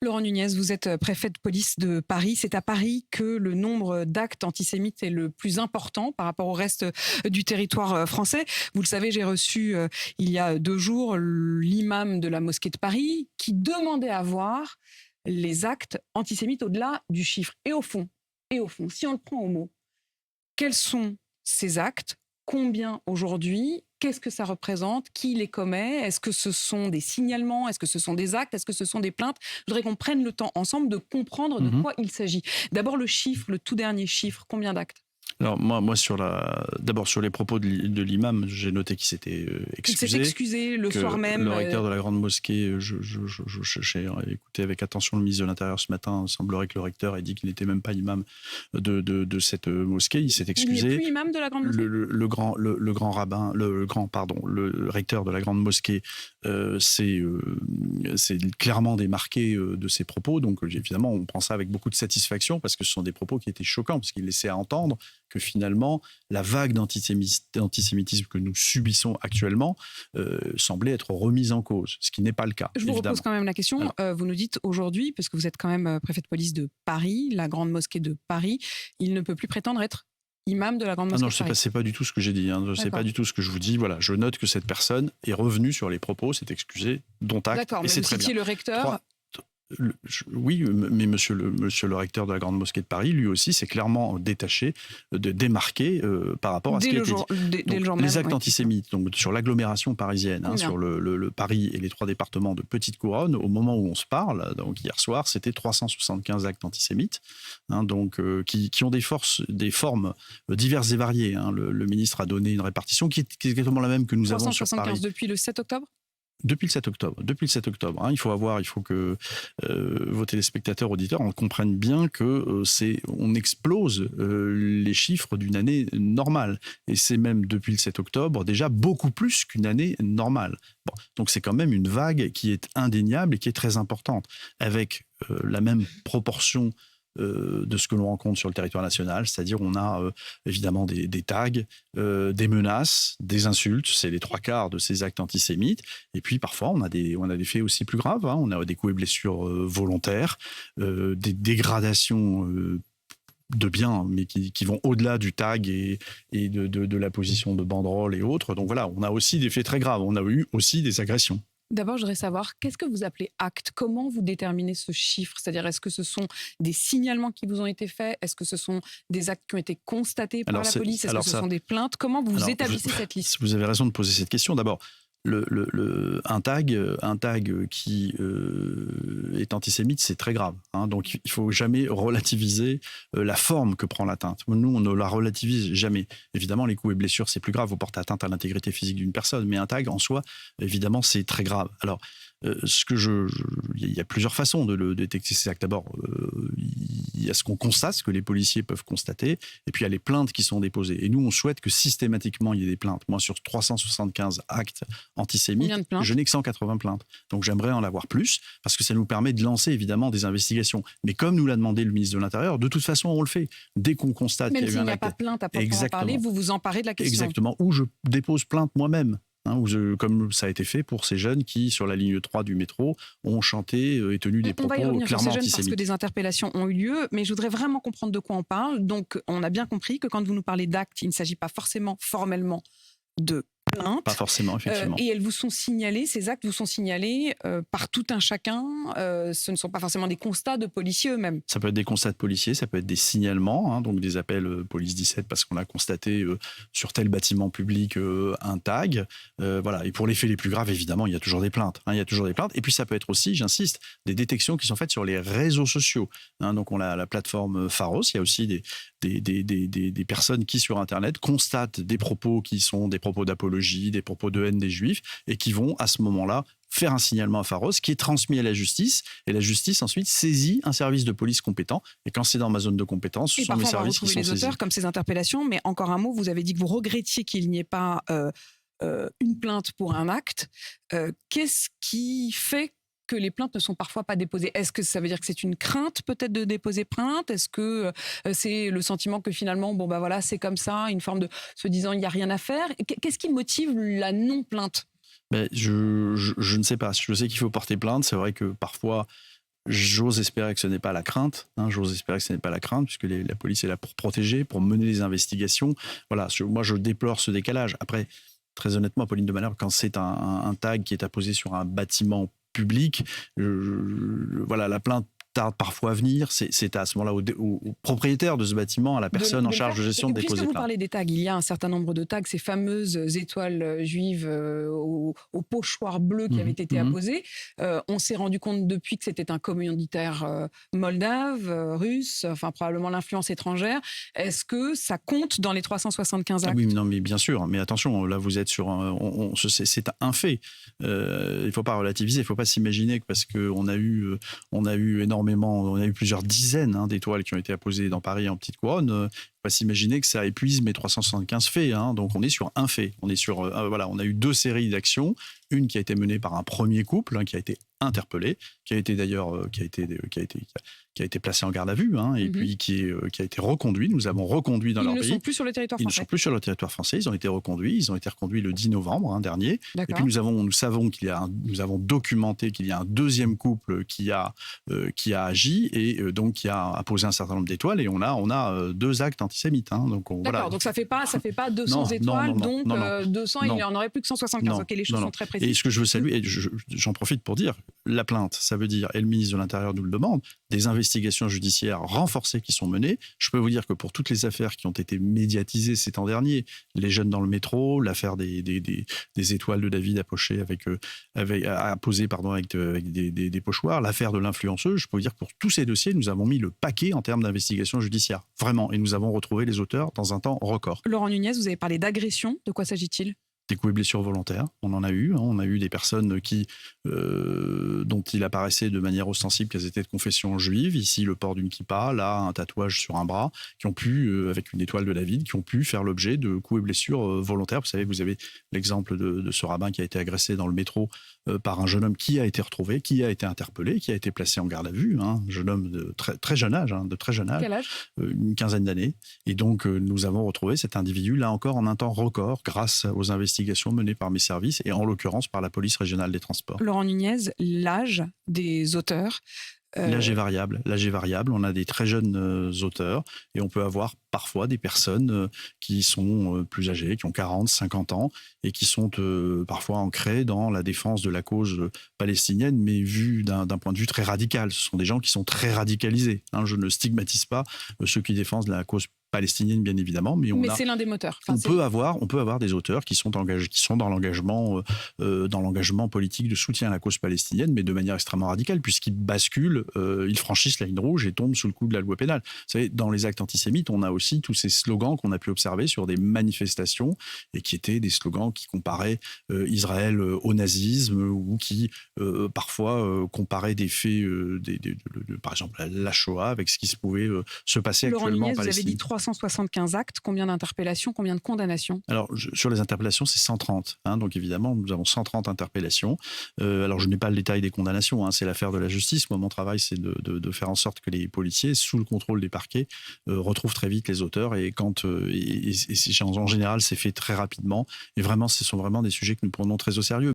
Laurent Nunez, vous êtes préfet de police de Paris. C'est à Paris que le nombre d'actes antisémites est le plus important par rapport au reste du territoire français. Vous le savez, j'ai reçu il y a 2 jours l'imam de la mosquée de Paris qui demandait à voir les actes antisémites au-delà du chiffre. Et au fond, si on le prend au mot, quels sont ces actes? Combien aujourd'hui? Qu'est-ce que ça représente? Qui les commet? Est-ce que ce sont des signalements? Est-ce que ce sont des actes? Est-ce que ce sont des plaintes? Je voudrais qu'on prenne le temps ensemble de comprendre de quoi il s'agit. D'abord le chiffre, le tout dernier chiffre, combien d'actes? Alors moi d'abord sur les propos de l'imam, j'ai noté qu'il s'était excusé. Il s'est excusé le soir même. Le recteur de la grande mosquée, j'ai écouté avec attention le ministre de l'Intérieur ce matin. Il semblerait que le recteur ait dit qu'il n'était même pas imam de cette mosquée. Il s'est excusé. Il n'est plus imam de la grande mosquée. Le recteur de la grande mosquée s'est clairement démarqué de ses propos. Donc évidemment, on prend ça avec beaucoup de satisfaction parce que ce sont des propos qui étaient choquants parce qu'il laissait à entendre que finalement, la vague d'antisémitisme que nous subissons actuellement semblait être remise en cause, ce qui n'est pas le cas. Je vous repose quand même la question. Vous nous dites aujourd'hui, parce que vous êtes quand même préfet de police de Paris, la grande mosquée de Paris, il ne peut plus prétendre être imam de la grande mosquée de Paris. C'est pas du tout ce que j'ai dit. C'est pas du tout ce que je vous dis. Voilà, je note que cette personne est revenue sur les propos, s'est excusée, dont acte. D'accord, mais c'est vous très citiez bien. le recteur. Oui, mais monsieur le recteur de la grande mosquée de Paris, lui aussi, s'est clairement détaché, démarqué par rapport à ce qui a été dit. Les actes antisémites, donc sur l'agglomération parisienne, sur le Paris et les 3 départements de Petite Couronne, au moment où on se parle, donc hier soir, c'était 375 actes antisémites, qui ont des formes diverses et variées. Le ministre a donné une répartition qui est exactement la même que nous avons sur Paris. 375 depuis le 7 octobre? Depuis le 7 octobre. Il faut que vos téléspectateurs, auditeurs, en comprennent bien que on explose les chiffres d'une année normale. Et c'est même depuis le 7 octobre déjà beaucoup plus qu'une année normale. Bon, donc c'est quand même une vague qui est indéniable et qui est très importante, avec la même proportion de ce que l'on rencontre sur le territoire national, c'est-à-dire on a évidemment des tags, des menaces, des insultes, c'est les 3/4 de ces actes antisémites, et puis parfois on a des faits aussi plus graves, on a des coups et blessures volontaires, des dégradations de biens, mais qui vont au-delà du tag et de la position de banderole et autres. Donc voilà, on a aussi des faits très graves, on a eu aussi des agressions. D'abord, je voudrais savoir, qu'est-ce que vous appelez acte? Comment vous déterminez ce chiffre? C'est-à-dire, est-ce que ce sont des signalements qui vous ont été faits? Est-ce que ce sont des actes qui ont été constatés par la police? Est-ce que ce sont des plaintes? Comment vous établissez cette liste? Vous avez raison de poser cette question. D'abord, un tag qui est antisémite, c'est très grave. Donc, il ne faut jamais relativiser la forme que prend l'atteinte. Nous, on ne la relativise jamais. Évidemment, les coups et blessures, c'est plus grave. Vous portez atteinte à l'intégrité physique d'une personne. Mais un tag, en soi, évidemment, c'est très grave. Alors, il y a plusieurs façons de le détecter ces actes. D'abord, il y a ce qu'on constate, ce que les policiers peuvent constater, et puis il y a les plaintes qui sont déposées. Et nous, on souhaite que systématiquement, il y ait des plaintes. Moi, sur 375 actes antisémites, je n'ai que 180 plaintes. Donc j'aimerais en avoir plus, parce que ça nous permet de lancer évidemment des investigations. Mais comme nous l'a demandé le ministre de l'Intérieur, de toute façon, on le fait. Dès qu'on constate qu'il y a eu un acte... Même s'il n'y a pas de plainte à proprement parler, vous vous emparez de la question. Exactement, ou je dépose plainte moi-même. Comme ça a été fait pour ces jeunes qui, sur la ligne 3 du métro, ont chanté et tenu des propos clairement antisémites. On va y revenir sur ces jeunes parce que des interpellations ont eu lieu, mais je voudrais vraiment comprendre de quoi on parle. Donc, on a bien compris que quand vous nous parlez d'actes, il ne s'agit pas forcément formellement de plainte. Pas forcément, effectivement. Et elles vous sont signalées, ces actes vous sont signalés par tout un chacun. Ce ne sont pas forcément des constats de policiers eux-mêmes. Ça peut être des constats de policiers, ça peut être des signalements, donc des appels police 17 parce qu'on a constaté sur tel bâtiment public un tag. Voilà. Et pour les faits les plus graves, évidemment, il y a toujours des plaintes. Il y a toujours des plaintes. Et puis ça peut être aussi, j'insiste, des détections qui sont faites sur les réseaux sociaux. Donc on a la plateforme Pharos. Il y a aussi des personnes qui, sur Internet, constatent des propos qui sont des propos d'apologie, des propos de haine des Juifs, et qui vont, à ce moment-là, faire un signalement à Pharos qui est transmis à la justice, et la justice ensuite saisit un service de police compétent, et quand c'est dans ma zone de compétence, ce sont mes services qui sont saisis. Les auteurs, comme ces interpellations, mais encore un mot, vous avez dit que vous regrettiez qu'il n'y ait pas une plainte pour un acte. Qu'est-ce qui fait que les plaintes ne sont parfois pas déposées? Est-ce que ça veut dire que c'est une crainte peut-être de déposer plainte? Est-ce que c'est le sentiment que finalement, voilà, c'est comme ça, une forme de se disant il n'y a rien à faire? Qu'est-ce qui motive la non-plainte? Je ne sais pas. Je sais qu'il faut porter plainte. C'est vrai que parfois, J'ose espérer que ce n'est pas la crainte. J'ose espérer que ce n'est pas la crainte, puisque la police est là pour protéger, pour mener les investigations. Voilà, moi je déplore ce décalage. Après, très honnêtement, Pauline de Malherbe, quand c'est un tag qui est apposé sur un bâtiment public, voilà, la plainte tarde parfois à venir. C'est à ce moment-là au propriétaire de ce bâtiment, à la personne en charge de gestion de déposer plainte. Puisque vous plainte. parlez des tags, il y a un certain nombre de tags, ces fameuses étoiles juives au pochoir bleu qui avaient été apposées. On s'est rendu compte depuis que c'était un commanditaire moldave, russe, enfin probablement l'influence étrangère. Est-ce que ça compte dans les 375 actes? Oui, non, mais bien sûr. Mais attention, là, vous êtes sur c'est un fait. Il ne faut pas relativiser. Il ne faut pas s'imaginer que parce qu'on a eu plusieurs dizaines d'étoiles qui ont été apposées dans Paris en petite couronne. Il ne faut pas s'imaginer que ça épuise mes 375 faits. Donc on est sur un fait. On est sur voilà, on a eu 2 séries d'actions. Une qui a été menée par un premier couple qui a été interpellé, qui a été d'ailleurs qui a été placé en garde à vue, et puis qui a été reconduit. Nous avons reconduit dans leur pays. Ils ne sont plus sur le territoire français. Ils ne sont plus sur le territoire français. Ils ont été reconduits. Ils ont été reconduits le 10 novembre dernier. D'accord. Et puis nous avons documenté qu'il y a un deuxième couple qui a agi et donc qui a apposé un certain nombre d'étoiles. Et on a 2 actes antisémites. Donc d'accord. Voilà. Donc ça fait pas 200 étoiles. Donc 200, il n'y en aurait plus que 175. Ok, les choses sont très précises. Et ce que je veux saluer, et j'en profite pour dire, la plainte, ça veut dire, et le ministre de l'Intérieur nous le demande, des investigations judiciaires renforcées qui sont menées. Je peux vous dire que pour toutes les affaires qui ont été médiatisées ces temps derniers, les jeunes dans le métro, l'affaire des étoiles de David apposées avec des pochoirs, l'affaire de l'influenceuse, je peux vous dire que pour tous ces dossiers, nous avons mis le paquet en termes d'investigation judiciaire. Vraiment. Et nous avons retrouvé les auteurs dans un temps record. Laurent Nunez, vous avez parlé d'agression. De quoi s'agit-il ? Des coups et blessures volontaires, on en a eu. On a eu des personnes dont il apparaissait de manière ostensible qu'elles étaient de confession juive. Ici, le port d'une kippa, là, un tatouage sur un bras, qui ont pu, avec une étoile de David, qui ont pu faire l'objet de coups et blessures volontaires. Vous savez, vous avez l'exemple de ce rabbin qui a été agressé dans le métro par un jeune homme qui a été retrouvé, qui a été interpellé, qui a été placé en garde à vue. Un jeune homme de très jeune âge. Quel âge ? Une quinzaine d'années. Et donc, nous avons retrouvé cet individu, là encore, en un temps record, grâce aux investigations menées par mes services et en l'occurrence par la police régionale des transports. Laurent Nunez, l'âge des auteurs. L'âge est variable. On a des très jeunes auteurs et on peut avoir parfois des personnes qui sont plus âgées, qui ont 40, 50 ans et qui sont parfois ancrées dans la défense de la cause palestinienne, mais vue d'un point de vue très radical. Ce sont des gens qui sont très radicalisés. Je ne stigmatise pas ceux qui défendent la cause palestinienne, bien évidemment, mais c'est l'un des moteurs. On peut avoir des auteurs qui sont engagés, qui sont dans l'engagement politique de soutien à la cause palestinienne, mais de manière extrêmement radicale, puisqu'ils basculent, ils franchissent la ligne rouge et tombent sous le coup de la loi pénale. Vous savez, dans les actes antisémites, on a aussi tous ces slogans qu'on a pu observer sur des manifestations et qui étaient des slogans qui comparaient Israël au nazisme ou qui parfois comparaient des faits, par exemple la Shoah avec ce qui se pouvait se passer Laurent actuellement Nunez, en Palestine. Vous avez dit 375 actes, combien d'interpellations, combien de condamnations ? Alors, sur les interpellations, c'est 130. Donc, évidemment, nous avons 130 interpellations. Alors, je n'ai pas le détail des condamnations. C'est l'affaire de la justice. Moi, mon travail, c'est de faire en sorte que les policiers, sous le contrôle des parquets, retrouvent très vite les auteurs. Et en général, c'est fait très rapidement. Et vraiment, ce sont vraiment des sujets que nous prenons très au sérieux.